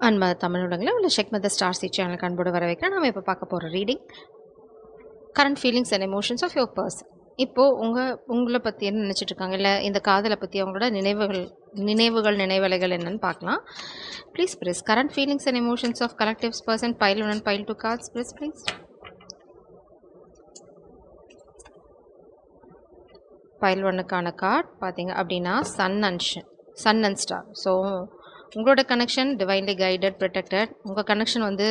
அன்ப தமிழ் உலகில் உள்ள ஷெக் மெத்த ஸ்டார் சி சேனலுக்கு அன்போடு வர வைக்கிறேன். நம்ம இப்போ பார்க்க போகிற reading current feelings and emotions of your person. இப்போது உங்களை பற்றி என்ன நினச்சிட்டு இருக்காங்க, இல்லை இந்த காதலை பற்றி அவங்களோட நினைவலைகள் என்னன்னு பார்க்கலாம். Please press current feelings and emotions of collectives person pile 1 and pile 2 cards. Please pile 1க்கான கார்டு பார்த்தீங்க அப்படின்னா சன் அண்ட் ஸ்டார். ஸோ உங்களோட கனெக்ஷன் டிவைன்லி கைடட், ப்ரொடெக்டட். உங்கள் கனெக்ஷன் வந்து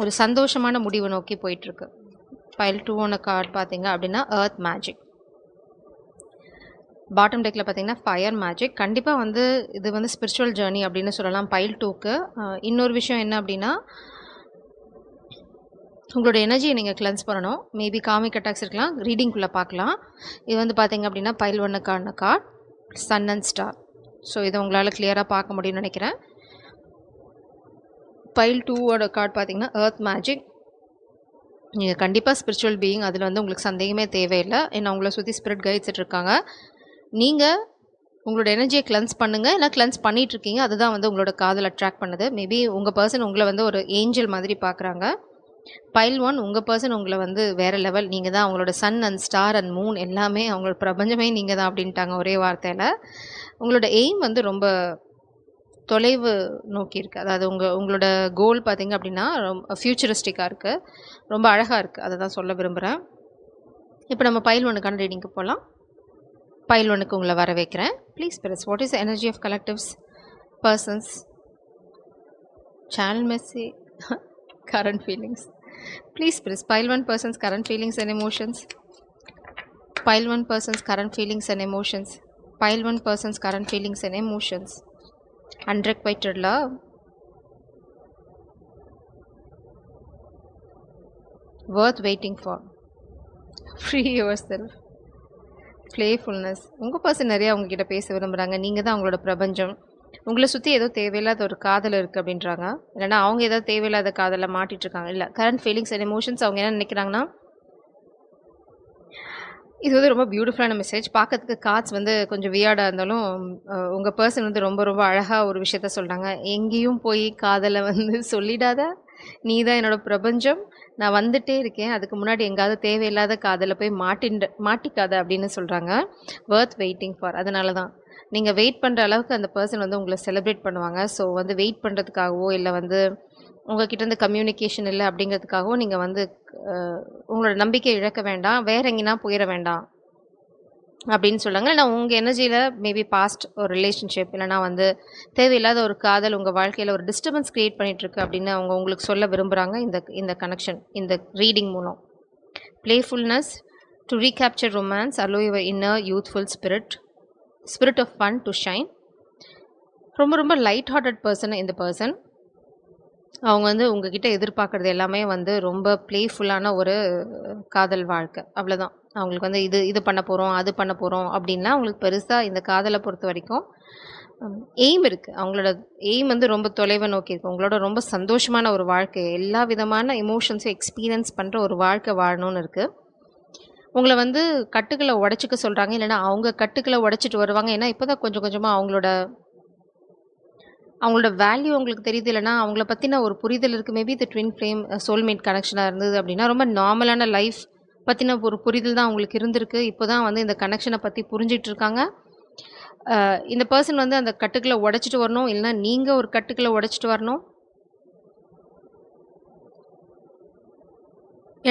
ஒரு சந்தோஷமான முடிவு நோக்கி போயிட்டுருக்கு. பைல் 2 கார்டு பார்த்தீங்க அப்படின்னா எர்த் மேஜிக். பாட்டம் டெக்கில் பார்த்தீங்கன்னா ஃபயர் மேஜிக். கண்டிப்பாக வந்து இது வந்து ஸ்பிரிச்சுவல் ஜேர்னி அப்படின்னு சொல்லலாம் பைல் 2க்கு. இன்னொரு விஷயம் என்ன அப்படின்னா, உங்களோட எனர்ஜியை நீங்கள் கிளென்ஸ் பண்ணணும். மேபி காமிக் அட்டாக்ஸ் இருக்கலாம், ரீடிங்குள்ளே பார்க்கலாம். இது வந்து பார்த்தீங்க அப்படின்னா பைல் 1க்கான card sun and star. So இதை உங்களால் கிளியராக பார்க்க முடியும்னு நினைக்கிறேன். பைல் 2 கார்டு பார்த்தீங்கன்னா எர்த் மேஜிக். நீங்கள் கண்டிப்பாக ஸ்பிரிச்சுவல் பீயிங், அதில் வந்து உங்களுக்கு சந்தேகமே தேவையில்லை. ஏன்னா உங்களை சுற்றி ஸ்பிரிட் கைட்ஸ் இருக்காங்க. நீங்கள் உங்களோட எனர்ஜியை கிளென்ஸ் பண்ணுங்கள், இல்லை கிளென்ஸ் பண்ணிகிட்ருக்கீங்க. அதுதான் வந்து உங்களோட காதல் அட்ராக்ட் பண்ணுது. மேபி உங்கள் பர்சன் உங்களை வந்து ஒரு ஏஞ்சல் மாதிரி பார்க்குறாங்க. பைல் 1 உங்கள் பர்சன் உங்களை வந்து வேறு லெவல். நீங்கள் தான் அவங்களோட sun and star and moon, எல்லாமே அவங்களோட பிரபஞ்சமே நீங்கள் தான் அப்படின்ட்டாங்க ஒரே வார்த்தையில். உங்களோட எய்ம் வந்து ரொம்ப தொலைவு நோக்கி இருக்குது. அதாவது உங்களோட கோல் பார்த்தீங்க அப்படின்னா ரொம்ப ஃப்யூச்சரிஸ்டிக்காக இருக்குது, ரொம்ப அழகாக இருக்குது. அதை தான் சொல்ல விரும்புகிறேன். இப்போ நம்ம பைல் 1க்கான ரீடிங்க்கு போகலாம். பைல் 1க்கு உங்களை வர வைக்கிறேன். Please press what is energy of collectives persons channel messy current feelings. Please press pile 1 person's current feelings and emotions. Pile 1 person's current feelings and emotions. Pile 1 person's current feelings and emotions. Unrequited love. Worth waiting for. Free yourself. Playfulness. உங்கள் person நிறையா உங்ககிட்ட பேச விரும்புகிறாங்க. நீங்கள் தான் அவங்களோட பிரபஞ்சம். உங்களை சுற்றி ஏதோ தேவையில்லாத ஒரு காதல் இருக்குது அப்படின்றாங்க. இல்லைனா அவங்க ஏதோ தேவையில்லாத காதலை மாட்டிகிட்ருக்காங்க. இல்லை, கரண்ட் ஃபீலிங்ஸ் அண்ட் எமோஷன்ஸ் அவங்க என்ன நினைக்கிறாங்கன்னா, இது வந்து ரொம்ப பியூட்டிஃபுல்லான மெசேஜ். பார்க்கறதுக்கு கார்ட்ஸ் வந்து கொஞ்சம் வியார்டாக இருந்தாலும் உங்கள் பர்சன் வந்து ரொம்ப ரொம்ப அழகாக ஒரு விஷயத்த சொல்கிறாங்க. எங்கேயும் போய் காதலை வந்து சொல்லிடாத, நீ தான் என்னோட பிரபஞ்சம், நான் வந்துட்டே இருக்கேன், அதுக்கு முன்னாடி எங்காவது தேவையில்லாத காதலை போய் மாட்டிக்காத அப்படின்னு சொல்கிறாங்க. வர்த் வெயிட்டிங் ஃபார். அதனால தான் நீங்கள் வெயிட் பண்ணுற அளவுக்கு அந்த பர்சன் வந்து உங்களை செலிப்ரேட் பண்ணுவாங்க. ஸோ வந்து வெயிட் பண்ணுறதுக்காகவோ, இல்லை வந்து உங்கள்கிட்ட கம்யூனிகேஷன் இல்லை அப்படிங்கிறதுக்காகவோ நீங்கள் வந்து உங்களோட நம்பிக்கை இழக்க வேண்டாம், வேற எங்கேனா போயிட வேண்டாம் அப்படின்னு சொல்லுவாங்க. இல்லைனா உங்கள் எனர்ஜியில் மேபி பாஸ்ட் ஒரு ரிலேஷன்ஷிப், இல்லைனா வந்து தேவையில்லாத ஒரு காதல் உங்கள் வாழ்க்கையில் ஒரு டிஸ்டர்பன்ஸ் க்ரியேட் பண்ணிகிட்ருக்கு அப்படின்னு அவங்க உங்களுக்கு சொல்ல விரும்புகிறாங்க. இந்த கனெக்ஷன், இந்த ரீடிங் மூலம். Playfulness to recapture romance, allow your inner youthful spirit of fun to shine. ரொம்ப ரொம்ப லைட் ஹார்ட்டட் பர்சன் இந்த பர்சன். அவங்க வந்து உங்ககிட்ட எதிர்பார்க்குறது எல்லாமே வந்து ரொம்ப ப்ளேஃபுல்லான ஒரு காதல் வாழ்க்கை, அவ்வளோதான். அவங்களுக்கு வந்து இது பண்ண போகிறோம், அது பண்ண போகிறோம் அப்படின்னா அவங்களுக்கு பெருசாக இந்த காதலை பொறுத்த வரைக்கும் எய்ம் இருக்குது. அவங்களோட எய்ம் வந்து ரொம்ப தொலைவை நோக்கி இருக்குது. உங்களோட ரொம்ப சந்தோஷமான ஒரு வாழ்க்கை, எல்லா விதமான எமோஷன்ஸும் எக்ஸ்பீரியன்ஸ் பண்ணுற ஒரு வாழ்க்கை வாழணும்னு இருக்குது. உங்களை வந்து கட்டுக்களை உடச்சிக்க சொல்கிறாங்க, இல்லைனா அவங்க கட்டுக்களை உடச்சிட்டு வருவாங்க. ஏன்னா இப்போ தான் கொஞ்சம் கொஞ்சமாக அவங்களோட வேல்யூ அவங்களுக்கு தெரியுது, இல்லைனா அவங்கள பற்றின ஒரு புரிதல் இருக்குது. மேபி இந்த ட்வின் ஃப்ளேம் சோல்மேட் கனெக்ஷனாக இருந்தது அப்படின்னா ரொம்ப நார்மலான லைஃப் பற்றின ஒரு புரிதல் தான் அவங்களுக்கு இருந்திருக்கு. இப்போ தான் வந்து இந்த கனெக்ஷனை பற்றி புரிஞ்சிட்டு இருக்காங்க. இந்த பர்சன் வந்து அந்த கட்டுக்களை உடச்சிட்டு வரணும், இல்லைனா நீங்கள் ஒரு கட்டுக்களை உடச்சிட்டு வரணும்.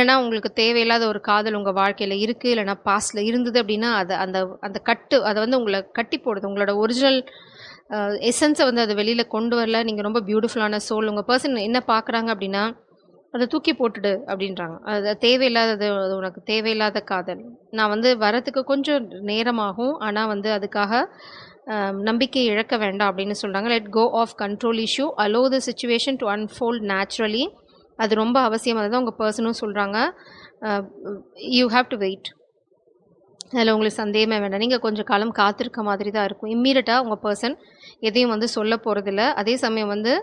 ஏன்னா உங்களுக்கு தேவையில்லாத ஒரு காதல் உங்கள் வாழ்க்கையில் இருக்குது, இல்லைனா பாஸ்டில் இருந்தது அப்படின்னா அந்த கட்டு அதை வந்து உங்களை கட்டி போடுது. உங்களோட ஒரிஜினல் எசன்ஸை வந்து அதை வெளியில் கொண்டு வரல. நீங்கள் ரொம்ப பியூட்டிஃபுல்லான சோல். உங்கள் பர்சன் என்ன பார்க்குறாங்க அப்படின்னா, அதை தூக்கி போட்டுடு அப்படின்றாங்க. அது தேவையில்லாதது, அது உனக்கு தேவையில்லாத காதல். நான் வந்து வரத்துக்கு கொஞ்சம் நேரமாகும், ஆனால் வந்து அதுக்காக நம்பிக்கை இழக்க வேண்டாம் அப்படின்னு சொல்கிறாங்க. Let go of control issue, allow the situation to unfold naturally. அது ரொம்ப அவசியம். அதை தான் உங்கள் பர்சனும் சொல்கிறாங்க. You have to wait. அதில் உங்களுக்கு சந்தேகமே வேண்டாம். நீங்கள் கொஞ்சம் காலம் காத்திருக்க மாதிரி தான் இருக்கும். இம்மீடியட்டாக உங்கள் பர்சன் எதையும் வந்து சொல்ல போகிறதில்ல. அதே சமயம் வந்து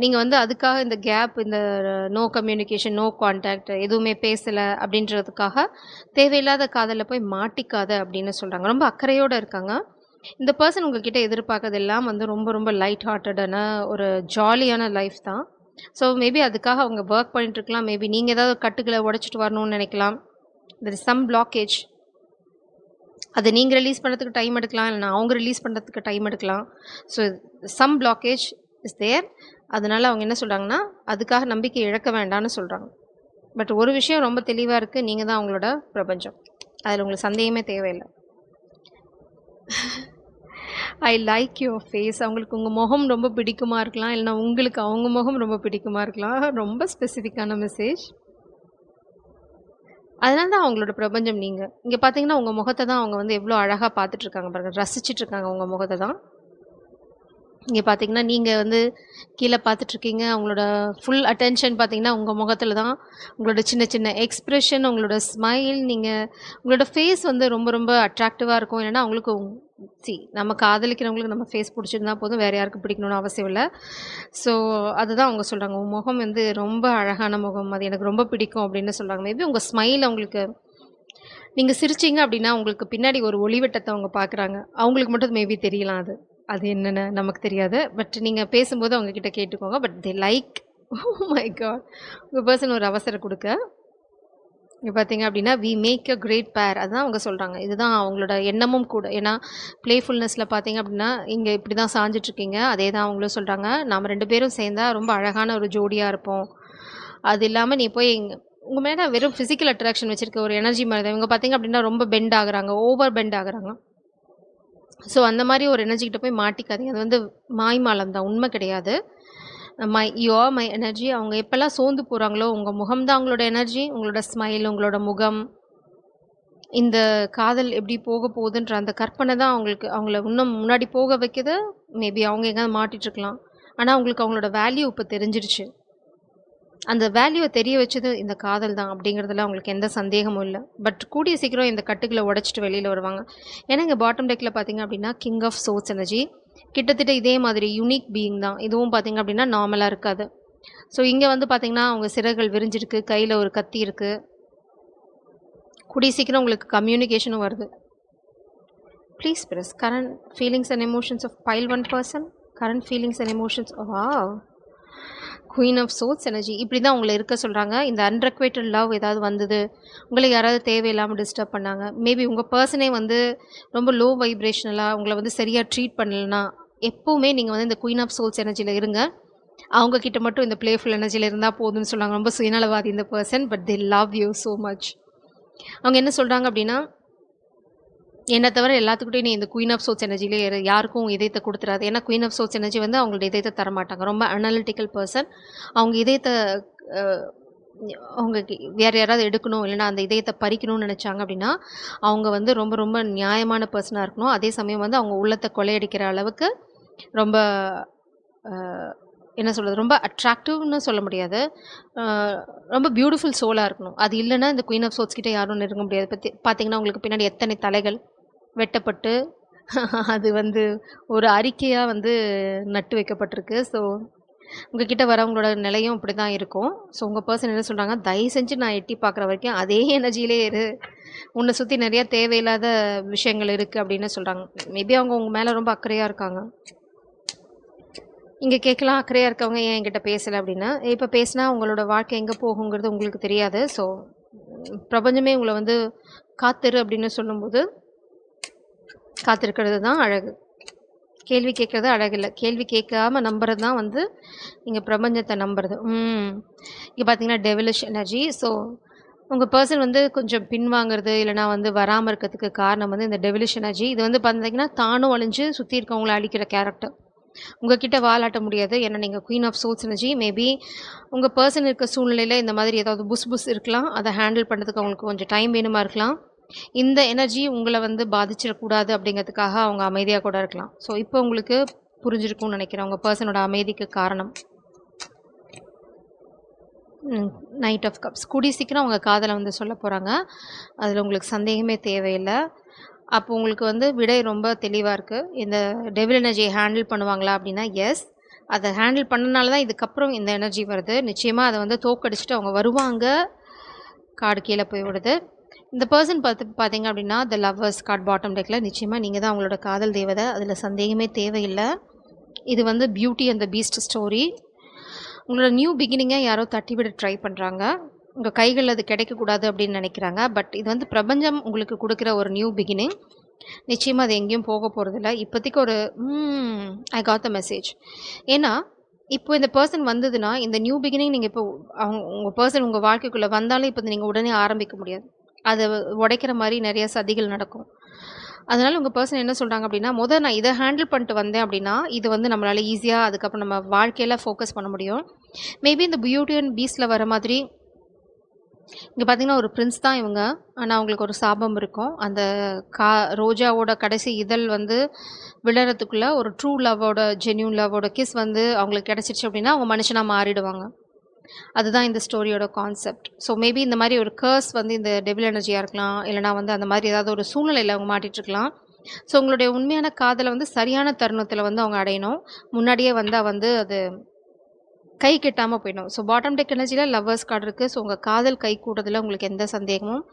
நீங்கள் வந்து அதுக்காக இந்த கேப், இந்த நோ கம்யூனிகேஷன், நோ கான்டாக்ட், எதுவுமே பேசலை அப்படின்றதுக்காக தேவையில்லாத காதலில் போய் மாட்டிக்காத அப்படின்னு சொல்கிறாங்க. ரொம்ப அக்கறையோடு இருக்காங்க. இந்த பர்சன் உங்ககிட்ட எதிர்பார்க்கறதெல்லாம் வந்து ரொம்ப ரொம்ப லைட் ஹார்ட்டடான ஒரு ஜாலியான லைஃப் தான். ஸோ மேபி அதுக்காக அவங்க ஒர்க் பண்ணிட்டு இருக்கலாம். மேபி நீங்கள் ஏதாவது கட்டுகளை உடைச்சிட்டு வரணும்னு நினைக்கலாம். There is some blockage. அதை நீங்கள் ரிலீஸ் பண்ணுறதுக்கு டைம் எடுக்கலாம், இல்லைனா அவங்க ரிலீஸ் பண்ணுறதுக்கு டைம் எடுக்கலாம். So some blockage is there. அதனால அவங்க என்ன சொல்கிறாங்கன்னா, அதுக்காக நம்பிக்கை இழக்க வேண்டாம்னு சொல்கிறாங்க. பட் ஒரு விஷயம் ரொம்ப தெளிவாக இருக்குது, நீங்கள் தான் அவங்களோட பிரபஞ்சம். அதில் உங்களுக்கு சந்தேகமே தேவையில்லை. I like your face. அவங்களுக்கு உங்கள் முகம் ரொம்ப பிடிக்குமா இருக்கலாம், இல்லைனா உங்களுக்கு அவங்க முகம் ரொம்ப பிடிக்குமா இருக்கலாம். ரொம்ப ஸ்பெசிஃபிக்கான மெசேஜ். அதனால தான் அவங்களோட பிரபஞ்சம் நீங்கள். இங்கே பார்த்தீங்கன்னா உங்கள் முகத்தை தான் அவங்க வந்து எவ்வளோ அழகாக பார்த்துட்ருக்காங்க பாருங்கள், ரசிச்சிட்ருக்காங்க உங்கள் முகத்தை தான். இங்கே பார்த்தீங்கன்னா நீங்கள் வந்து கீழே பார்த்துட்ருக்கீங்க. அவங்களோட ஃபுல் அட்டென்ஷன் பார்த்தீங்கன்னா உங்கள் முகத்தில் தான். உங்களோட சின்ன சின்ன எக்ஸ்ப்ரெஷன், உங்களோட ஸ்மைல், நீங்கள் உங்களோட ஃபேஸ் வந்து ரொம்ப ரொம்ப அட்ராக்டிவாக இருக்கும். இல்லைன்னா அவங்களுக்கு நம்ம காதலிக்கிறவங்களுக்கு நம்ம ஃபேஸ் பிடிச்சிருந்தா போதும், வேறு யாருக்கும் பிடிக்கணும்னு அவசியம் இல்லை. ஸோ அதுதான் அவங்க சொல்கிறாங்க, உங்கள் முகம் வந்து ரொம்ப அழகான முகம், அது எனக்கு ரொம்ப பிடிக்கும் அப்படின்னு சொல்கிறாங்க. மேபி உங்கள் ஸ்மைல் அவங்களுக்கு, நீங்கள் சிரிச்சிங்க அப்படின்னா உங்களுக்கு பின்னாடி ஒரு ஒளிவட்டத்தை அவங்க பார்க்குறாங்க. அவங்களுக்கு மட்டும் மேபி தெரியலாம் அது. அது என்னென்னு நமக்கு தெரியாது. பட் நீங்கள் பேசும்போது அவங்கக்கிட்ட கேட்டுக்கோங்க. But they like. Oh my God! உங்கள் பர்சன் ஒரு அவசரம் கொடுக்க. இங்கே பார்த்தீங்க அப்படின்னா, வி மேக் அ கிரேட் பேர். அதுதான் அவங்க சொல்கிறாங்க. இதுதான் அவங்களோட எண்ணமும் கூட. ஏன்னா ப்ளேஃபுல்னஸில் பார்த்தீங்க அப்படின்னா, இங்கே இப்படி தான் சாஞ்சிட்ருக்கீங்க. அதே தான் அவங்களும் சொல்கிறாங்க. நாம் 2 பேரும் சேர்ந்தா ரொம்ப அழகான ஒரு ஜோடியாக இருப்போம். அது இல்லாமல் நீ போய் உங்கள் மேலே வெறும் ஃபிசிக்கல் அட்ராக்ஷன் வச்சுருக்க ஒரு எனர்ஜி மாதிரி தான். இவங்க பார்த்தீங்க அப்படின்னா ரொம்ப பெண்ட் ஆகுறாங்க, ஓவர் பெண்ட் ஆகுறாங்க. ஸோ அந்த மாதிரி ஒரு எனர்ஜிக்கிட்ட போய் மாட்டிக்காதீங்க. அது வந்து மாய்மாலம் தான், உண்மை கிடையாது. My energy. அவங்க எப்போல்லாம் சோர்ந்து போகிறாங்களோ, உங்கள் முகம் தான் அவங்களோட எனர்ஜி. உங்களோட ஸ்மைல், உங்களோட முகம், இந்த காதல் எப்படி போக போகுதுன்ற அந்த கற்பனை தான் அவங்கள இன்னும் முன்னாடி போக வைக்குது. மேபி அவங்க எங்கேயாவது மாட்டிகிட்ருக்கலாம். ஆனால் அவங்களுக்கு அவங்களோட வேல்யூ இப்போ தெரிஞ்சிருச்சு. அந்த வேல்யூவை தெரிய வச்சது இந்த காதல் தான் அப்படிங்கிறதுல அவங்களுக்கு எந்த சந்தேகமும் இல்லை. பட் கூடிய சீக்கிரம் இந்த கட்டுகளை உடைச்சிட்டு வெளியில் வருவாங்க. ஏன்னா இங்கே பாட்டம் டெக்கில் பார்த்தீங்க அப்படின்னா கிங் ஆஃப் சோர்ஸ் எனர்ஜி கிட்டத்தட்ட இதே மாதிரி யூனிக் பீயிங் தான். இதுவும் பார்த்தீங்க அப்படின்னா நார்மலாக இருக்காது. ஸோ இங்கே வந்து பார்த்தீங்கன்னா அவங்க சிறகுகள் விரிஞ்சிருக்கு, கையில் ஒரு கத்தி இருக்குது. கூடிய சீக்கிரம் உங்களுக்கு கம்யூனிகேஷனும் வருது. Please press current feelings and emotions of pile 1 person. Current feelings and emotions. Queen of source energy. இப்படி தான் உங்களை இருக்க சொல்கிறாங்க. இந்த அன்ரெக்வெட்டட் லவ் ஏதாவது வந்தது, உங்களை யாராவது தேவையில்லாமல் டிஸ்டர்ப் பண்ணாங்க, மேபி உங்கள் பர்சனே வந்து ரொம்ப லோ வைப்ரேஷனலாக உங்களை வந்து சரியாக ட்ரீட் பண்ணலைன்னா, எப்போவுமே நீங்கள் வந்து இந்த குயின் ஆஃப் சோல்ஸ் எனர்ஜியில் இருங்க. அவங்கக்கிட்ட மட்டும் இந்த பிளேஃபுல் எனர்ஜியில் இருந்தால் போதும்னு சொல்லுவாங்க. ரொம்ப சுயநலவாதி இந்த person. But they love you so much. அவங்க என்ன சொல்கிறாங்க அப்படின்னா, என்னை தவிர எல்லாத்துக்கிட்டையும் நீ இந்த குயின் ஆஃப் சோர்ஸ் எனர்ஜிலே யாருக்கும் இதயத்தை கொடுத்துறாது. ஏன்னா குயின் ஆஃப் சோர்ஸ் எனர்ஜி வந்து அவங்களோட இதயத்தை தரமாட்டாங்க. ரொம்ப அனலிட்டிக்கல் பர்சன். அவங்க இதயத்தை அவங்க வேறு யாராவது எடுக்கணும், இல்லைனா அந்த இதயத்தை பறிக்கணும்னு நினச்சாங்க அப்படின்னா, அவங்க வந்து ரொம்ப ரொம்ப நியாயமான பர்சனாக இருக்கணும். அதே சமயம் வந்து அவங்க உள்ளத்தை கொள்ளையடிக்கிற அளவுக்கு ரொம்ப என்ன சொல்கிறது, ரொம்ப அட்ராக்டிவ்னு சொல்ல முடியாது, ரொம்ப பியூட்டிஃபுல் சோலாக இருக்கணும். அது இல்லைன்னா இந்த குயின் ஆஃப் சோர்ஸ் கிட்டே யாரும் நெருங்க முடியாது. பார்த்தீங்கன்னா உங்களுக்கு பின்னாடி எத்தனை தலைகள் வெட்டப்பட்டு அது வந்து ஒரு அறிக்கையாக வந்து நட்டு வைக்கப்பட்டிருக்கு. ஸோ உங்ககிட்ட வரவங்களோட நிலையும் இப்படி தான் இருக்கும். ஸோ உங்கள் பர்சன் என்ன சொல்கிறாங்க, தயவு செஞ்சு நான் எட்டி பார்க்குற வரைக்கும் அதே எனர்ஜியிலே இரு, உன்னை சுற்றி நிறையா தேவையில்லாத விஷயங்கள் இருக்குது அப்படின்னு சொல்கிறாங்க. மேபி அவங்க உங்கள் மேலே ரொம்ப அக்கறையாக இருக்காங்க. இங்கே கேட்கலாம், அக்கறையாக இருக்கவங்க ஏன் என்கிட்ட பேசலை அப்படின்னா, இப்போ பேசினா உங்களோட வாழ்க்கை எங்கே போகுங்கிறது உங்களுக்கு தெரியாது. ஸோ பிரபஞ்சமே உங்களை வந்து காத்திரு அப்படின்னு சொல்லும்போது காத்திருக்கிறது தான் அழகு. கேள்வி கேட்குறது அழகில்லை, கேள்வி கேட்காம நம்புறது தான் வந்து இங்கே பிரபஞ்சத்தை நம்புறது. இங்கே பார்த்தீங்கன்னா டெவிலிஷ் எனர்ஜி. ஸோ உங்கள் பர்சன் வந்து கொஞ்சம் பின்வாங்கிறது இல்லைனா வந்து வராமல் இருக்கிறதுக்கு காரணம் வந்து இந்த டெவிலிஷ் எனர்ஜி. இது வந்து பார்த்தீங்கன்னா தானும் அழிஞ்சு சுற்றி இருக்கவங்கள அழிக்கிற கேரக்டர். உங்ககிட்ட வாலாட்ட முடியாது. ஏன்னா நீங்கள் queen of souls energy. Maybe உங்கள் பர்சன் இருக்க சூழ்நிலையில் இந்த மாதிரி ஏதாவது புஸ் இருக்கலாம். அதை ஹேண்டில் பண்ணுறதுக்கு அவங்களுக்கு கொஞ்சம் டைம் வேணுமா இருக்கலாம். இந்த எனர்ஜி உங்களை வந்து பாதிச்சிடக்கூடாது அப்படிங்கிறதுக்காக அவங்க அமைதியாக கூட இருக்கலாம். ஸோ இப்போ உங்களுக்கு புரிஞ்சிருக்கும்னு நினைக்கிறேன் உங்கள் பர்சனோட அமைதிக்கு காரணம். Knight of cups. கூடிய சீக்கிரம் அவங்க காதலை வந்து சொல்ல போகிறாங்க. அதில் உங்களுக்கு சந்தேகமே தேவையில்லை. அப்போ உங்களுக்கு வந்து விடை ரொம்ப தெளிவாக இருக்குது. இந்த டெவில் எனர்ஜியை ஹேண்டில் பண்ணுவாங்களா அப்படின்னா எஸ். அதை ஹேண்டில் பண்ணனால தான் இதுக்கப்புறம் இந்த எனர்ஜி வருது. நிச்சயமாக அதை வந்து தோக்கடிச்சிட்டு அவங்க வருவாங்க. கார்டு கீழே போய் விடுது. இந்த பர்சன் பார்த்தீங்க அப்படின்னா, த லவ்வர்ஸ் கார்ட் பாட்டம் டெக்கில் நிச்சயமாக நீங்கள் தான் அவங்களோட காதல் தேவதை. அதில் சந்தேகமே தேவையில்லை. இது வந்து beauty and the Beast story. உங்களோட நியூ பிகினிங்கை யாரோ தட்டிவிட ட்ரை பண்ணுறாங்க. உங்கள் கைகளில் அது கிடைக்கக்கூடாது அப்படின்னு நினைக்கிறாங்க. பட் இது வந்து பிரபஞ்சம் உங்களுக்கு கொடுக்குற ஒரு நியூ பிகினிங். நிச்சயமாக அது எங்கேயும் போக போகிறதில்ல. இப்போதைக்கு ஒரு ஐ காட் த மெசேஜ். ஏன்னா இப்போ இந்த பர்சன் வந்ததுன்னா, இந்த நியூ பிகினிங் நீங்கள் இப்போ உங்கள் பர்சன் உங்கள் வாழ்க்கைக்குள்ளே வந்தாலும் இப்போ நீங்கள் உடனே ஆரம்பிக்க முடியாது. அதை உடைக்கிற மாதிரி நிறைய சதிகள் நடக்கும். அதனால் உங்கள் பர்சன் என்ன சொல்கிறாங்க அப்படின்னா, நான் இதை ஹேண்டில் பண்ணிட்டு வந்தேன் அப்படின்னா, இது வந்து நம்மளால் ஈஸியாக அதுக்கப்புறம் நம்ம வாழ்க்கையில் ஃபோக்கஸ் பண்ண முடியும். மேபி இந்த பியூட்டி அண்ட் பீஸ்டில் வர மாதிரி இங்கே பார்த்தீங்கன்னா ஒரு பிரின்ஸ் தான் இவங்க. ஆனால் அவங்களுக்கு ஒரு சாபம் இருக்கும். அந்த ரோஜாவோட கடைசி இதழ் வந்து விழறதுக்குள்ளே ஒரு ட்ரூ லவ்வோட ஜென்யூன் லவ்வோட கிஸ் வந்து அவங்களுக்கு கிடச்சிருச்சு அப்படின்னா அவங்க மனுஷனாக மாறிடுவாங்க. அதுதான் இந்த ஸ்டோரியோட கான்செப்ட். ஸோ மேபி இந்த மாதிரி ஒரு கர்ஸ் வந்து இந்த டெவில் எனர்ஜியாக இருக்கலாம், இல்லைனா வந்து அந்த மாதிரி ஏதாவது ஒரு சூழ்நிலையில் அவங்க மாட்டிகிட்ருக்கலாம். ஸோ உங்களுடைய உண்மையான காதலை வந்து சரியான தருணத்தில் வந்து அவங்க அடையணும். முன்னாடியே வந்தால் வந்து அது கை கெட்டாமல் போயிடும். ஸோ பாட்டம் டெக் எனர்ஜியில் லவ்வர்ஸ் கார்டு இருக்குது. ஸோ உங்கள் காதல் கை கூடுறதுல உங்களுக்கு எந்த சந்தேகமும்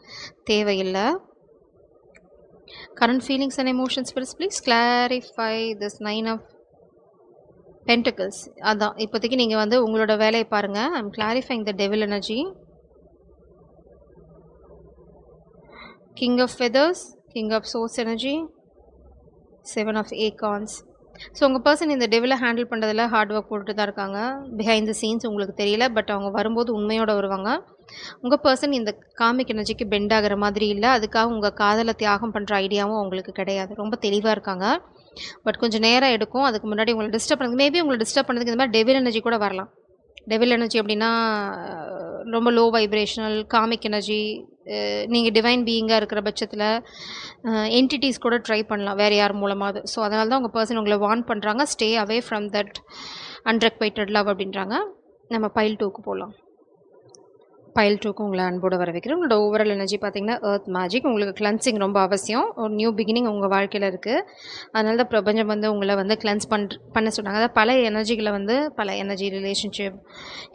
தேவையில்லை. Current feelings and emotions please clarify this 9 of pentacles. அதான் இப்போதைக்கு நீங்கள் வந்து உங்களோட வேலையை பாருங்கள். I'm clarifying the devil energy. King of feathers, king of source energy, 7 of acorns. So உங்கள் பர்சன் இந்த டெவிலை ஹேண்டில் பண்ணுறதில் ஹார்ட் ஒர்க் போட்டுட்டு தான் இருக்காங்க. பிஹைண்ட் த சீன்ஸ் உங்களுக்கு தெரியல, பட் அவங்க வரும்போது உண்மையோடு வருவாங்க. உங்கள் பர்சன் இந்த காமிக் எனர்ஜிக்கு பெண்ட் ஆகிற மாதிரி இல்லை. அதுக்காக உங்கள் காதலை தியாகம் பண்ணுற ஐடியாவும் அவங்களுக்கு கிடையாது. ரொம்ப தெளிவாக இருக்காங்க. பட் கொஞ்சம் நேரம் எடுக்கும். அதுக்கு முன்னாடி உங்களை டிஸ்டர்ப் பண்ணுறது, மேபி உங்களை டிஸ்டர்ப் பண்ணுறதுக்கு இந்த மாதிரி டெவில் எனர்ஜி கூட வரலாம். டெவில் எனர்ஜி அப்படின்னா ரொம்ப லோ வைப்ரேஷனல் காமிக் எனர்ஜி. நீங்கள் டிவைன் பீயிங்காக இருக்கிற பட்சத்தில் என்டிட்டிஸ் கூட ட்ரை பண்ணலாம் வேறு யார் மூலமாவது. ஸோ அதனால தான் உங்கள் பர்சன் உங்களை வார்ன் பண்ணுறாங்க, stay away from that unrequited love அப்படின்றாங்க. நம்ம பைல் 2க்கு போகலாம். பைல் 2க்கு உங்களை அன்போடு வர வைக்கிறேன். உங்களோட ஓவரால் எனர்ஜி பார்த்தீங்கன்னா எர்த் மேஜிக். உங்களுக்கு கிளென்சிங் ரொம்ப அவசியம். ஒரு நியூ பிகினிங் உங்கள் வாழ்க்கையில் இருக்குது. அதனால தான் பிரபஞ்சம் வந்து உங்களை வந்து கிளென்ஸ் பண்ண சொன்னாங்க. அதாவது பல எனர்ஜிகளை வந்து பல எனர்ஜி ரிலேஷன்ஷிப்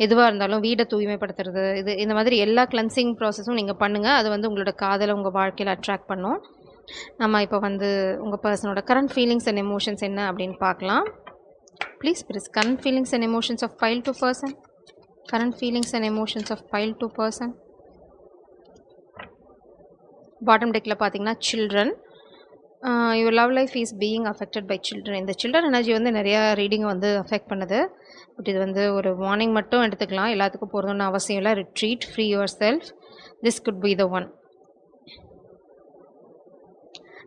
எதுவாக இருந்தாலும் வீடை தூய்மைப்படுத்துறது, இந்த மாதிரி எல்லா கிளென்சிங் ப்ராசஸும் நீங்கள் பண்ணுங்கள். அது வந்து உங்களோட காதலை உங்கள் வாழ்க்கையில் அட்ராக்ட் பண்ணும். நம்ம இப்போ வந்து உங்கள் பர்சனோட கரண்ட் ஃபீலிங்ஸ் அண்ட் எமோஷன்ஸ் என்ன அப்படின்னு பார்க்கலாம். Please current feelings and emotions of pile 2 person. Current feelings and emotions of pile 2 person. Bottom deck la pathina children. Your love life is being affected by children. இந்த children energy வந்து நிறைய reading வந்து affect பண்ணுது. But இது வந்து ஒரு warning மட்டும் எடுத்துக்கலாம். எல்லாத்துக்கும் போகிறதுன்னு அவசியம் இல்லை. Retreat, free your self. This could be the one.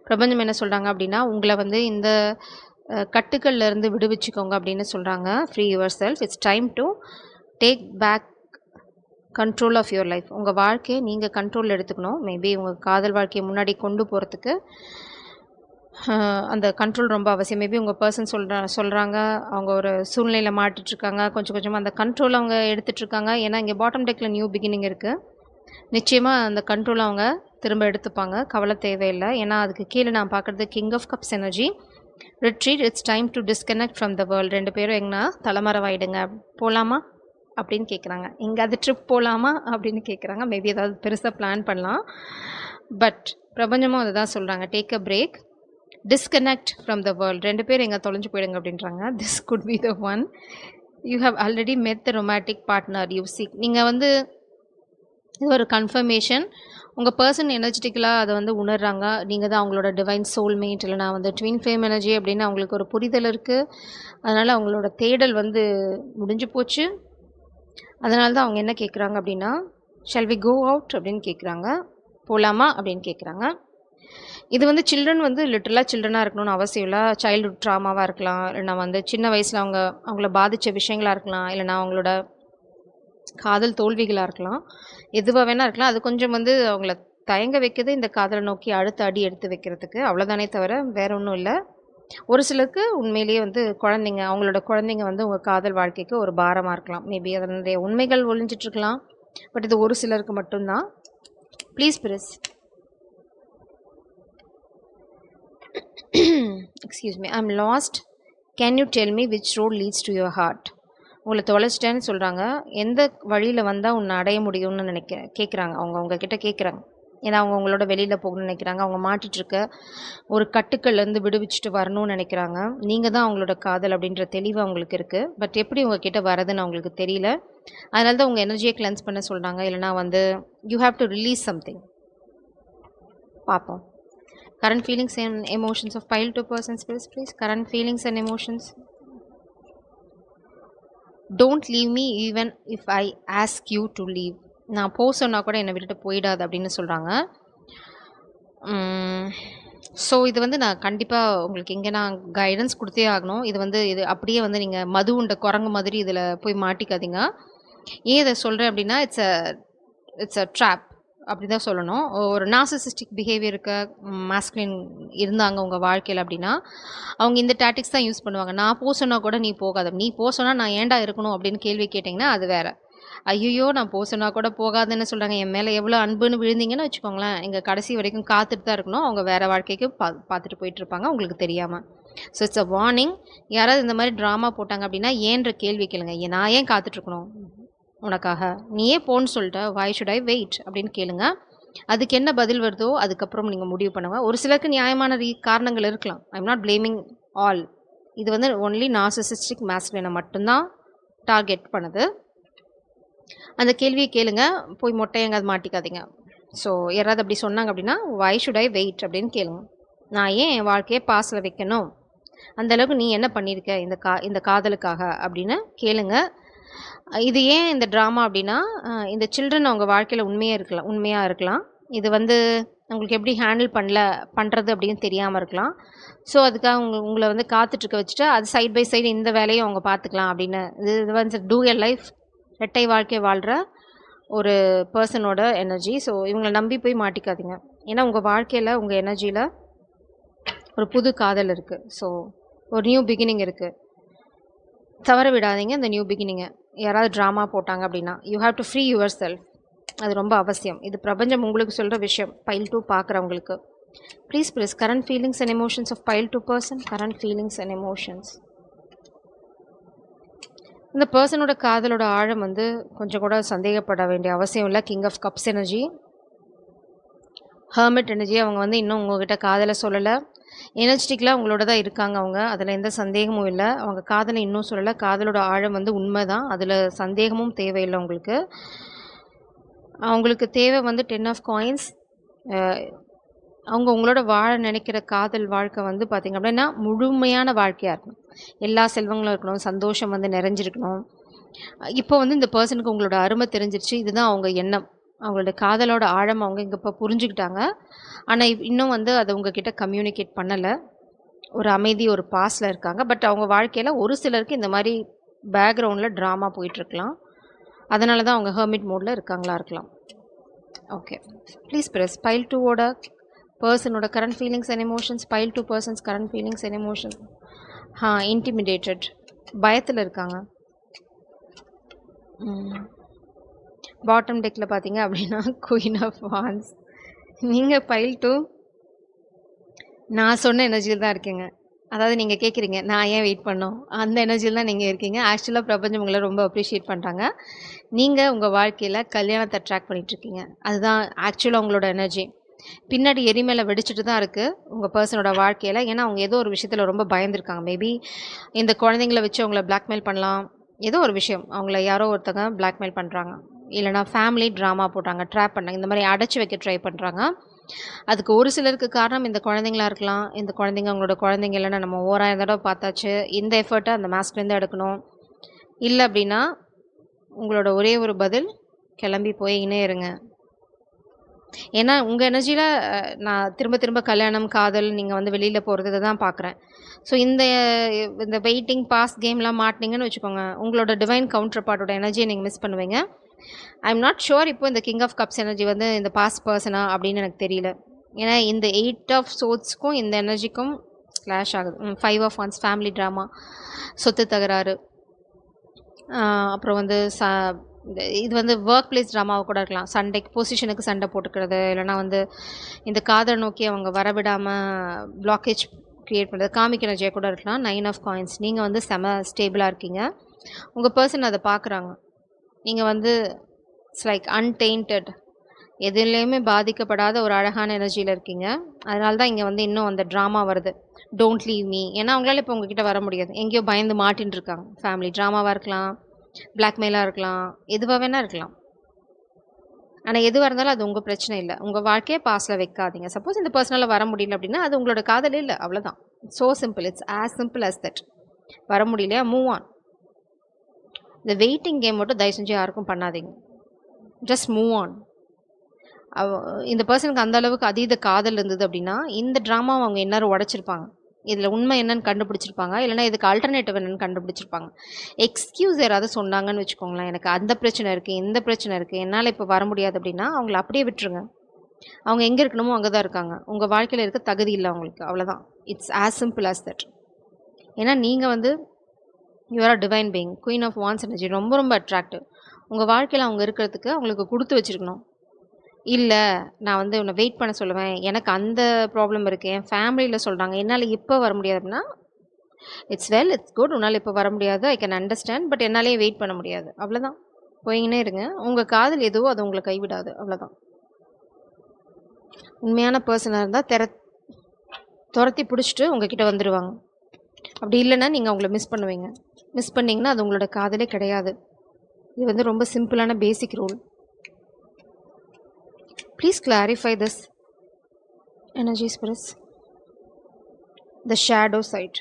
பிரபஞ்சம் என்ன சொல்கிறாங்க அப்படின்னா, உங்களை வந்து இந்த கட்டுக்கள்லேருந்து விடுவிச்சுக்கோங்க அப்படின்னு சொல்கிறாங்க. Free yourself. It's time to take back control of your life. உங்கள் வாழ்க்கையை நீங்கள் கண்ட்ரோலில் எடுத்துக்கணும். மேபி உங்கள் காதல் வாழ்க்கையை முன்னாடி கொண்டு போகிறதுக்கு அந்த கண்ட்ரோல் ரொம்ப அவசியம். மேபி உங்கள் பர்சன் சொல்கிறாங்க அவங்க ஒரு சூழ்நிலையில் மாட்டிட்ருக்காங்க. கொஞ்சம் கொஞ்சமாக அந்த கண்ட்ரோல் அவங்க எடுத்துகிட்ருக்காங்க. ஏன்னா இங்கே பாட்டம் டெக்கில் நியூ பிகினிங் இருக்குது. நிச்சயமாக அந்த கண்ட்ரோல் அவங்க திரும்ப எடுத்துப்பாங்க. கவலை தேவையில்லை. ஏன்னா அதுக்கு கீழே நான் பார்க்குறது king of cups energy. Retreat, it's time to disconnect from the world. 2 பேரும் எங்கன்னா தலைமறைவாயிடுங்க. போகலாமா அப்படின்னு கேட்குறாங்க. எங்கேயாவது ட்ரிப் போகலாமா அப்படின்னு கேட்குறாங்க. மேபி ஏதாவது பெருசாக பிளான் பண்ணலாம். பட் பிரபஞ்சமும் அதை தான் சொல்கிறாங்க. Take a break, disconnect from the world. 2 பேர் எங்கே தொலைஞ்சு போயிடுங்க அப்படின்றாங்க. This could be the one. You have already met the romantic partner you seek. நீங்கள் வந்து இது ஒரு கன்ஃபர்மேஷன். உங்கள் பர்சன் எனர்ஜெட்டிக்கலாக அதை வந்து உணர்றாங்க. நீங்கள் தான் அவங்களோட டிவைன் சோல்மேட், இல்லைனா வந்து ட்வின் ஃப்ளேம் எனர்ஜி அப்படின்னு அவங்களுக்கு ஒரு புரிதல் இருக்குது. அதனால் அவங்களோட தேடல் வந்து முடிஞ்சு போச்சு. அதனால தான் அவங்க என்ன கேட்குறாங்க அப்படின்னா, ஷால் வி கோ அவுட் அப்படின்னு கேட்குறாங்க. போகலாமா அப்படின்னு கேட்குறாங்க. இது வந்து சில்ட்ரன் வந்து லிட்டரலாக சில்ட்ரனாக இருக்கணும்னு அவசியம் இல்லை. சைல்டுஹுட் ட்ராமாவாக இருக்கலாம், இல்லைனா வந்து சின்ன வயசில் அவங்கள பாதித்த விஷயங்களாக இருக்கலாம், இல்லைனா அவங்களோட காதல் தோல்விகளாக இருக்கலாம், எதுவாக வேணால் இருக்கலாம். அது கொஞ்சம் வந்து அவங்கள தயங்க வைக்கிறது இந்த காதலை நோக்கி அடுத்த அடி எடுத்து வைக்கிறதுக்கு. அவ்வளோதானே தவிர வேற ஒன்றும் இல்லை. ஒரு சிலருக்கு உண்மையிலேயே வந்து அவங்களோட குழந்தைங்க வந்து உங்கள் காதல் வாழ்க்கைக்கு ஒரு பாரமாக இருக்கலாம். மேபி அதனுடைய உண்மைகள் ஒழிஞ்சிட்ருக்கலாம். பட் இது ஒரு சிலருக்கு மட்டும்தான். ப்ளீஸ் பிரிஸ். Excuse me, I am lost. Can you tell me which road leads to your heart. உங்களை தொலைச்சிட்டேன்னு சொல்கிறாங்க. எந்த வழியில் வந்தால் உன்னை அடைய முடியும்னு கேட்குறாங்க. அவங்க கிட்ட கேட்குறாங்க. ஏன்னா அவங்க உங்களோட வெளியில் போகணும்னு நினைக்கிறாங்க. அவங்க மாட்டிகிட்ருக்க ஒரு கட்டுக்கள்லேருந்து விடுவிச்சுட்டு வரணும்னு நினைக்கிறாங்க. நீங்கள் தான் அவங்களோட காதல் அப்படின்ற தெளிவு அவங்களுக்கு இருக்குது. பட் எப்படி உங்ககிட்ட வரதுன்னு அவங்களுக்கு தெரியல. அதனால தான் உங்கள் எனர்ஜியை கிளென்ஸ் பண்ண சொல்கிறாங்க. இல்லைனா வந்து you have to release something. பார்ப்போம். Current feelings and emotions of pile 2 persons please. Current feelings and emotions. Don't leave me even if I ask you to leave. நான் சொன்னால் கூட என்னை விட்டுட்டு போயிடாது அப்படின்னு சொல்கிறாங்க. ஸோ இது வந்து நான் கண்டிப்பாக உங்களுக்கு இங்கே நான் கைடன்ஸ் கொடுத்தே ஆகணும். இது அப்படியே வந்து நீங்கள் மது உண்ட குரங்கு மாதிரி இதில் போய் மாட்டிக்காதீங்க. ஏன் இதை சொல்கிறேன் அப்படின்னா, இட்ஸ் அ ட்ராப் அப்படி தான் சொல்லணும். ஒரு நார்சிசிஸ்டிக் பிஹேவியர் இருக்க மாஸ்குலின் இருந்தாங்க உங்கள் வாழ்க்கையில் அப்படின்னா, அவங்க இந்த டாக்டிக்ஸ் தான் யூஸ் பண்ணுவாங்க. நான் சொன்னால் கூட நீ போகாத, நீ சொன்னால் நான் ஏன்டா இருக்கணும் அப்படின்னு கேள்வி கேட்டிங்கன்னா அது வேறு. ஐயோ நான் சொன்னா கூட போகாதுன்னு சொல்கிறாங்க, என் மேலே எவ்வளோ அன்புன்னு விழுந்தீங்கன்னு வச்சுக்கோங்களேன், எங்கள் கடைசி வரைக்கும் காத்துட்டு தான் இருக்கணும். அவங்க வேறு வாழ்க்கைக்கு பார்த்துட்டு போயிட்டுருப்பாங்க உங்களுக்கு தெரியாமல். So it's a warning. யாராவது இந்த மாதிரி ட்ராமா போட்டாங்க அப்படின்னா ஏன்ற கேள்வி கேளுங்க. நான் ஏன் காத்துட்ருக்கணும் உனக்காக, நீயே போன்னு சொல்லிட்ட, வாய் ஷுட் ஐ வெயிட் அப்படின்னு கேளுங்க. அதுக்கு என்ன பதில் வருதோ அதுக்கப்புறம் நீங்கள் முடிவு பண்ணுங்கள். ஒரு சிலருக்கு நியாயமான காரணங்கள் இருக்கலாம். I am not blaming all. இது வந்து ஒன்லி நார்சிசிஸ்டிக் மாஸ்குலினை மட்டும்தான் டார்கெட் பண்ணுது. அந்த கேள்வியை கேளுங்க, போய் மொட்டை எங்காவது மாட்டிக்காதீங்க. ஸோ யாராவது அப்படி சொன்னாங்க அப்படின்னா வை ஷுட் ஐ வெயிட் அப்படின்னு கேளுங்க. நான் ஏன் என் வாழ்க்கையை பாஸில் வைக்கணும், அந்தளவுக்கு நீ என்ன பண்ணியிருக்க இந்த காதலுக்காக அப்படின்னு கேளுங்க. இது ஏன் இந்த ட்ராமா அப்படின்னா, இந்த சில்ட்ரன் அவங்க வாழ்க்கையில் உண்மையாக இருக்கலாம். இது வந்து உங்களுக்கு எப்படி ஹேண்டில் பண்ணுறது அப்படின்னு தெரியாமல் இருக்கலாம். ஸோ அதுக்காக உங்களை வந்து காத்துட்ருக்க வச்சுட்டு அது சைட் பை சைடு இந்த வேலையும் அவங்க பார்த்துக்கலாம் அப்படின்னு. இது வந்து டூ எ லைஃப், ரெட்டை வாழ்க்கை வாழ்கிற ஒரு பர்சனோட எனர்ஜி. ஸோ இவங்களை நம்பி போய் மாட்டிக்காதீங்க. ஏன்னா உங்கள் வாழ்க்கையில் உங்கள் எனர்ஜியில் ஒரு புது காதல் இருக்குது. ஸோ ஒரு நியூ பிகினிங் இருக்குது. தவற விடாதீங்க இந்த நியூ பிகினிங்கை. யாராவது ட்ராமா போட்டாங்க அப்படின்னா you have to free your self. அது ரொம்ப அவசியம். இது பிரபஞ்சம் உங்களுக்கு சொல்கிற விஷயம். pile 2 பார்க்குறவங்களுக்கு please current feelings and emotions of pile 2 person. Current feelings and emotions. இந்த பர்சனோட காதலோட ஆழம் வந்து கொஞ்சம் கூட சந்தேகப்பட வேண்டிய அவசியம் இல்லை. King of cups energy, hermit energy. அவங்க வந்து இன்னும் உங்ககிட்ட காதலை சொல்லலை. எனர்ஜெட்டிக்கலாக உங்களோட தான் இருக்காங்க அவங்க, அதில் எந்த சந்தேகமும் இல்லை. அவங்க காதலை இன்னும் சொல்லலை. காதலோட ஆழம் வந்து உண்மை தான், அதில் சந்தேகமும் தேவையில்லை உங்களுக்கு. அவங்களுக்கு தேவை வந்து 10 ஆஃப் காயின்ஸ். அவங்க உங்களோட வாழ நினைக்கிற காதல் வாழ்க்கை வந்து பார்த்திங்க அப்படின்னா முழுமையான வாழ்க்கையாக இருக்கணும். எல்லா செல்வங்களும் இருக்கணும், சந்தோஷம் வந்து நிறைஞ்சிருக்கணும். இப்போ வந்து இந்த பர்சனுக்கு உங்களோட அருமை தெரிஞ்சிருச்சு. இதுதான் அவங்க எண்ணம். அவங்களோட காதலோட ஆழம் அவங்க இங்கே இப்போ புரிஞ்சுக்கிட்டாங்க. ஆனால் இன்னும் வந்து அதை உங்ககிட்ட கம்யூனிகேட் பண்ணலை. ஒரு அமைதி, ஒரு பாஸில் இருக்காங்க. பட் அவங்க வாழ்க்கையில் ஒரு சிலருக்கு இந்த மாதிரி பேக்ரவுண்டில் ட்ராமா போயிட்டுருக்கலாம். அதனால தான் அவங்க ஹெர்மிட் மோடில் இருக்கலாம். ஓகே, ப்ளீஸ் pile 2ஓட பர்சனோட current feelings and emotions. pile 2 persons current feelings and emotions. Intimidated, பயத்தில் இருக்காங்க. பாட்டம் டெக்கில் பார்த்தீங்க அப்படின்னா குயின் ஆஃப் வான்ஸ். நீங்கள் pile 2 நான் சொன்ன எனர்ஜியில் தான் இருக்கீங்க. அதாவது நீங்கள் கேட்குறீங்க நான் ஏன் வெயிட் பண்ணோம், அந்த எனர்ஜியில் தான் நீங்கள் இருக்கீங்க. ஆக்சுவலாக பிரபஞ்சம் உங்களை ரொம்ப அப்ரிஷியேட் பண்ணுறாங்க. நீங்கள் உங்கள் வாழ்க்கையில் கல்யாணத்தை ட்ராக் பண்ணிகிட்ருக்கீங்க. அதுதான் ஆக்சுவலாக உங்களோட எனர்ஜி. பின்னாடி எரிமேலே வெடிச்சிட்டு தான் இருக்குது உங்கள் பர்சனோட வாழ்க்கையில். ஏன்னா அவங்க ஏதோ ஒரு விஷயத்தில் ரொம்ப பயந்துருக்காங்க. மேபி இந்த குழந்தைங்கள வச்சு அவங்கள பிளாக்மெயில் பண்ணலாம். ஏதோ ஒரு விஷயம் அவங்கள யாரோ ஒருத்தங்க பிளாக்மெயில் பண்ணுறாங்க. இல்லைனா ஃபேமிலி ட்ராமா போட்டாங்க, ட்ராப் பண்ணாங்க, இந்த மாதிரி அடைச்சி வைக்க ட்ரை பண்ணுறாங்க. அதுக்கு ஒரு சிலருக்கு காரணம் இந்த குழந்தைங்களா இருக்கலாம். இந்த குழந்தைங்க அவங்களோட குழந்தைங்க இல்லைன்னா நம்ம 1000 தடவை பார்த்தாச்சு. இந்த எஃபர்ட்டை அந்த மாஸ்க்லேருந்து எடுக்கணும். இல்லை அப்படின்னா உங்களோட ஒரே ஒரு பதில், கிளம்பி போய் இணையிருங்க. ஏன்னா உங்கள் எனர்ஜியில் நான் திரும்ப கல்யாணம், காதல், நீங்கள் வந்து வெளியில் போகிறது இதை தான் பார்க்குறேன். ஸோ இந்த வெயிட்டிங் பாஸ் கேம்லாம் மாட்டினீங்கன்னு வச்சுக்கோங்க, உங்களோட டிவைன் கவுண்டர் பார்ட்டோட எனர்ஜியை நீங்கள் மிஸ் பண்ணுவீங்க. ஐ எம் நாட் ஷுர் இப்போ இந்த கிங் ஆஃப் கப்ஸ் எனர்ஜி வந்து இந்த பாஸ் பர்சனா அப்படின்னு எனக்கு தெரியல. ஏன்னா இந்த 8 ஆஃப் சோட்ஸ்க்கும் இந்த எனர்ஜிக்கும் கிளாஷ் ஆகுது. 5 ஆஃப் ஒன்ஸ் ஃபேமிலி ட்ராமா, சொத்து தகராறு, அப்புறம் வந்து இது வந்து ஒர்க் பிளேஸ் ட்ராமாவை கூட இருக்கலாம். பொசிஷனுக்கு சண்டை போட்டுக்கிறது, இல்லைனா வந்து இந்த காதலை நோக்கி அவங்க வரவிடாமல் பிளாக்கேஜ் க்ரியேட் பண்ணுறது, காமிக் எனர்ஜியாக கூட இருக்கலாம். 9 ஆஃப் காயின்ஸ். நீங்கள் வந்து செம ஸ்டேபிளாக இருக்கீங்க. உங்கள் பர்சன் அதை பார்க்குறாங்க. நீங்கள் வந்து இட்ஸ் லைக் அன்டெயின்டட். எதுலேயுமே பாதிக்கப்படாத ஒரு அழகான எனர்ஜியில் இருக்கீங்க. அதனால தான் இங்கே வந்து இன்னும் அந்த ட்ராமா வருது. Don't leave me. ஏன்னா அவங்களால இப்போ உங்ககிட்ட வர முடியாது. எங்கேயோ பயந்து மாட்டின்னு இருக்காங்க. ஃபேமிலி ட்ராமாவாக இருக்கலாம், பிளாக்மெயிலாக இருக்கலாம், எதுவாக வேணா இருக்கலாம். ஆனால் எதுவாக இருந்தாலும் அது உங்கள் பிரச்சனை இல்லை. உங்கள் வாழ்க்கையை பாஸில் வைக்காதீங்க. சப்போஸ் இந்த பர்சனலாக வர முடியல அப்படின்னா அது உங்களோட காதலே இல்லை, அவ்வளோதான். So simple. It's as simple as that. வர முடியலையா, மூவ் ஆன். இந்த வெயிட்டிங் கேம் மட்டும் தயவு செஞ்சு யாருக்கும் பண்ணாதீங்க. Just move on. இந்த பர்சனுக்கு அந்த அளவுக்கு அதீத காதல் இருந்தது அப்படின்னா இந்த ட்ராமாவை அவங்க எல்லாரும் உடைச்சிருப்பாங்க. இதில் உண்மை என்னன்னு கண்டுபிடிச்சிருப்பாங்க, இல்லைனா இதுக்கு ஆல்டர்னேட்டிவ் என்னன்னு கண்டுபிடிச்சிருப்பாங்க. எக்ஸ்கியூஸ் யாராவது சொன்னாங்கன்னு வச்சுக்கோங்களேன், எனக்கு அந்த பிரச்சனை இருக்குது, இந்த பிரச்சனை இருக்குது, என்னால் இப்போ வர முடியாது அப்படின்னா அவங்கள அப்படியே விட்டுருங்க. அவங்க எங்கே இருக்கணுமோ அங்கே தான் இருக்காங்க. உங்கள் வாழ்க்கையில் இருக்க தகுதி இல்லை அவங்களுக்கு, அவ்வளோதான். It's as simple as that. ஏன்னா நீங்கள் வந்து you're a divine being, queen of wands energy. ரொம்ப ரொம்ப அட்ராக்டிவ். உங்கள் வாழ்க்கையில் அவங்க இருக்கிறதுக்கு அவங்களுக்கு கொடுத்து வச்சுருக்கணும். இல்லை நான் வந்து உன்னை வெயிட் பண்ண சொல்லுவேன், எனக்கு அந்த ப்ராப்ளம் இருக்குது, என் ஃபேமிலியில் சொல்கிறாங்க, என்னால் இப்போ வர முடியாது அப்படின்னா இட்ஸ் வெல், இட்ஸ் குட். உன்னால் இப்போ வர முடியாது, ஐ கேன் அண்டர்ஸ்டாண்ட். பட் என்னாலே வெயிட் பண்ண முடியாது, அவ்வளோதான். போயிங்கன்னே இருங்க. உங்கள் காதல் எதுவோ அது உங்களை கைவிடாது, அவ்வளோதான். உண்மையான பர்சனாக இருந்தால் துரத்தி பிடிச்சிட்டு உங்ககிட்ட வந்துடுவாங்க. அப்படி இல்லைன்னா நீங்கள் அவங்கள மிஸ் பண்ணுவீங்க. மிஸ் பண்ணிங்கன்னா அது உங்களோட காதலே கிடையாது. இது வந்து ரொம்ப சிம்பிளான பேசிக் rule. Please clarify this, energy spirits. The shadow side.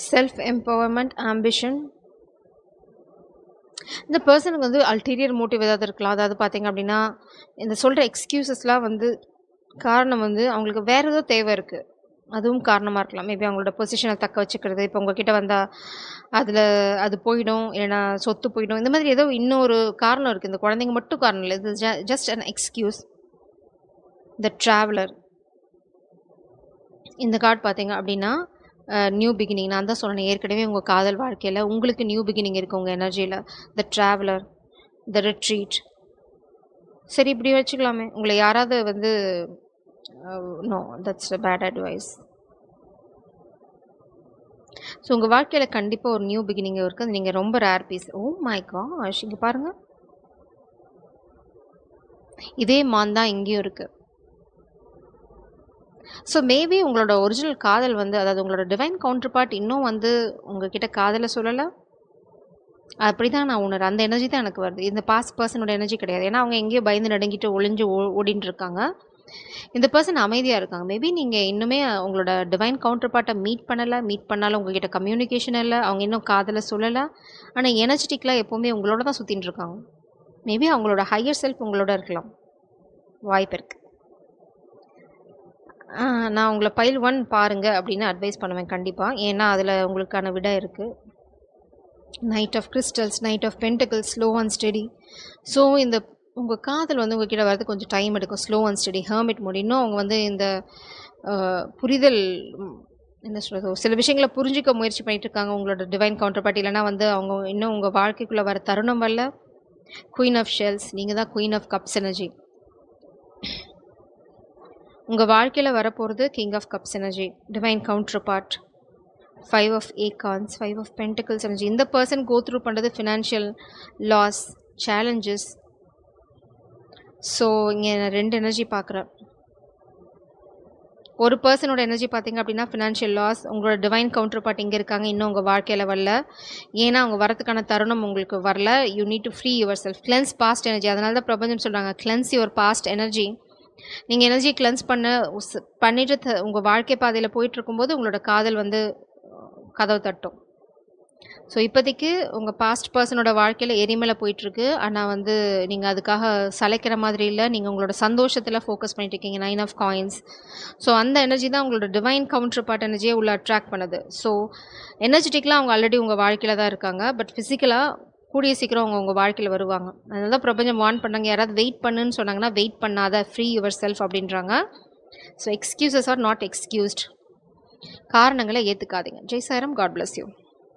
Self-empowerment, ambition. இந்த பர்சனுக்கு வந்து அல்டீரியர் மோட்டிவ் ஏதாவது இருக்கலாம். அதாவது பார்த்தீங்க அப்படின்னா இந்த சொல்கிற எக்ஸ்கியூசஸ்லாம் வந்து காரணம் வந்து அவங்களுக்கு வேறு ஏதோ தேவை இருக்குது, அதுவும் காரணமாக இருக்கலாம். மேபி அவங்களோட பொசிஷனை தக்க வச்சுக்கிறது. இப்போ உங்ககிட்ட வந்தால் அதில் அது போயிடும், இல்லைனா சொத்து போயிடும், இந்த மாதிரி ஏதோ இன்னொரு காரணம் இருக்குது. இந்த குழந்தைங்க மட்டும் காரணம் இல்லை, இது just an excuse. The traveller. இந்த கார்டு பார்த்தீங்க அப்படின்னா நியூ பிகினிங். நான் தான் சொன்னேன் ஏற்கனவே உங்கள் காதல் வாழ்க்கையில் உங்களுக்கு நியூ பிகினிங் இருக்குது உங்கள் எனர்ஜியில். த ட்ராவலர், த ரிட்ரீட். சரி, இப்படி வச்சுக்கலாமே. உங்களை யாராவது வந்து no, that's a bad advice. So உங்கள் வாழ்க்கையில் கண்டிப்பாக ஒரு நியூ பிகினிங் இருக்குது. அது நீங்கள் ரொம்ப rare piece. Oh my gosh, இங்கே பாருங்கள், இதே மான் தான் இங்கேயும் இருக்குது. ஸோ மேபி உங்களோட ஒரிஜினல் காதல் வந்து, அதாவது உங்களோட டிவைன் கவுண்டர் பார்ட் இன்னும் வந்து உங்ககிட்ட காதலை சொல்லலை. அப்படி தான் நான் உணர்றேன். அந்த எனர்ஜி தான் எனக்கு வருது. இந்த பாஸ்ட் பர்சனோட எனர்ஜி கிடையாது. ஏன்னா அவங்க எங்கேயோ பயந்து நடுங்கிட்டு ஒளிஞ்சு ஓடின்னு இருக்காங்க. இந்த பர்சன் அமைதியாக இருக்காங்க. மேபி நீங்கள் இன்னுமே உங்களோட டிவைன் கவுண்டர் பார்ட்டை மீட் பண்ணலை. மீட் பண்ணாலும் உங்ககிட்ட கம்யூனிகேஷன் இல்லை. அவங்க இன்னும் காதலை சொல்லலை. ஆனால் எனர்ஜெட்டிக்கலாக எப்போவுமே உங்களோட தான் சுற்றின்னு இருக்காங்க. மேபி அவங்களோட ஹையர் செல்ஃப் உங்களோட இருக்கலாம், வாய்ப்பு இருக்குது. நான் உங்களை பைல் 1 பாருங்கள் அப்படின்னு அட்வைஸ் பண்ணுவேன் கண்டிப்பாக. ஏன்னா அதில் உங்களுக்கான விடை இருக்குது. Knight of crystals, knight of pentacles, slow and steady. So இந்த உங்கள் காதல் வந்து உங்கள் கிட்ட வரது கொஞ்சம் டைம் எடுக்கும். Slow and steady, hermit mode. இன்னும் அவங்க வந்து இந்த புரிதல், என்ன சொல்கிறது, சில விஷயங்களை புரிஞ்சிக்க முயற்சி பண்ணிட்டு இருக்காங்க உங்களோட டிவைன் கவுண்டர் பார்ட்டி. இல்லைனா வந்து அவங்க இன்னும் உங்கள் வாழ்க்கைக்குள்ளே வர தருணம் வரல. குயின் ஆஃப் ஷெல்ஸ், நீங்கள் தான் குயின் ஆஃப் கப்ஸ் எனர்ஜி. உங்கள் வாழ்க்கையில் வரப்போகிறது king of cups energy, divine counter part. 5 of acorns, 5 of pentacles energy. இந்த பர்சன் கோ த்ரூ பண்ணுறது ஃபினான்ஷியல் லாஸ், சேலஞ்சஸ். ஸோ இங்கே நான் 2 எனர்ஜி பார்க்குறேன். ஒரு பர்சனோட எனர்ஜி பார்த்தீங்க அப்படின்னா ஃபினான்ஷியல் லாஸ். உங்களோட டிவைன் கவுண்டர் பார்ட் இங்கே இருக்காங்க, இன்னும் உங்கள் வாழ்க்கையில் வரல. ஏன்னா அவங்க வரதுக்கான தருணம் உங்களுக்கு வரல. You need to free yourself, cleanse past energy. அதனால தான் பிரபஞ்சம் சொல்கிறாங்க, கிளென்ஸ் யுவர் பாஸ்ட் எனர்ஜி. நீங்கள் எனர்ஜி கிளென்ஸ் பண்ணிட்டு உங்கள் வாழ்க்கை பாதையில் போயிட்டு இருக்கும்போது உங்களோட காதல் வந்து கதவு தட்டும். ஸோ இப்போதைக்கு உங்கள் பாஸ்ட் பர்சனோட வாழ்க்கையில் எரிமலை போயிட்டுருக்கு. ஆனால் வந்து நீங்கள் அதுக்காக சளைக்கிற மாதிரி இல்லை. நீங்கள் உங்களோட சந்தோஷத்தில் ஃபோக்கஸ் பண்ணிட்டு இருக்கீங்க. 9 ஆஃப் காயின்ஸ். ஸோ அந்த எனர்ஜி தான் உங்களோட டிவைன் கவுண்டர் பார்ட் எனர்ஜியை உள்ள அட்ராக்ட் பண்ணுது. ஸோ எனர்ஜெட்டிக்கலாக அவங்க ஆல்ரெடி உங்கள் வாழ்க்கையில் தான் இருக்காங்க. பட் ஃபிசிக்கலாக கூடிய சீக்கிரம் அவங்க உங்கள் வாழ்க்கையில் வருவாங்க. அதனால தான் பிரபஞ்சம் வார்ன் பண்ணாங்க, யாராவது வெயிட் பண்ணுன்னு சொன்னாங்கன்னா வெயிட் பண்ணாத, ஃப்ரீ யுவர் செல்ஃப் அப்படின்றாங்க. So excuses are not excused. காரணங்களை ஏற்றுக்காதீங்க. Jai Sairam. God bless you.